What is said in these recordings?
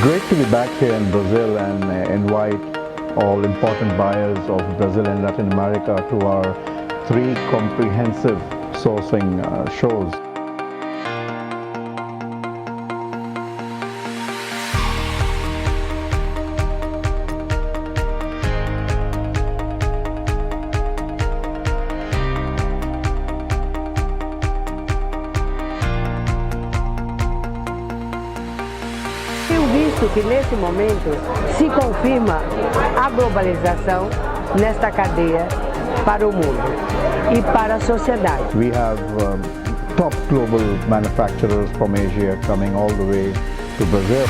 Great to be back here in Brazil and invite all important buyers of Brazil and Latin America to our 3 comprehensive sourcing shows. Tenho visto que nesse momento se confirma a globalização nesta cadeia para o mundo e para a sociedade. We have top global manufacturers from Asia coming all the way to Brazil.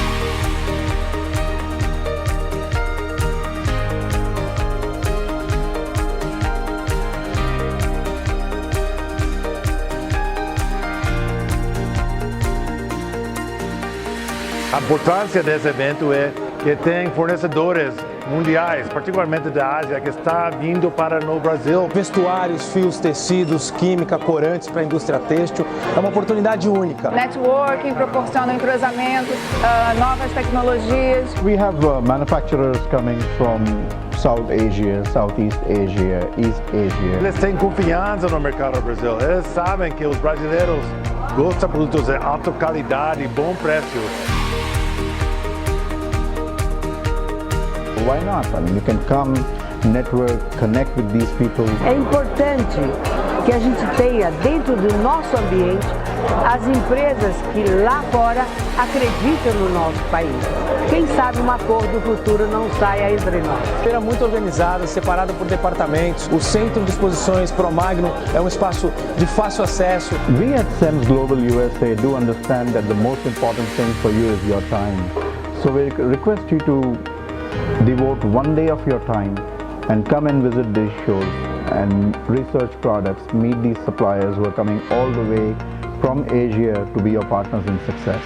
A importância desse evento é que tem fornecedores mundiais, particularmente da Ásia, que está vindo para no Brasil. Vestuários, fios, tecidos, química, corantes para a indústria têxtil. É uma oportunidade única. Networking proporciona entrosamento, novas tecnologias. We have manufacturers coming from South Asia, Southeast Asia, East Asia. Eles têm confiança no mercado do Brasil. Eles sabem que os brasileiros gostam de produtos de alta qualidade e bom preço. Why not? I mean, you can come, network, connect with these people. É importante que a gente tenha dentro do nosso ambiente as empresas que lá fora acreditam no nosso país. Quem sabe uma acordo futuro não saia entre nós. Feira muito organizada, separada por departamentos. O Centro de Exposições Pro Magno é um espaço de fácil acesso. We at CEMS-Global USA do understand that the most important thing for you is your time. So we request you to devote 1 day of your time and come and visit these shows and research products, meet these suppliers who are coming all the way from Asia to be your partners in success.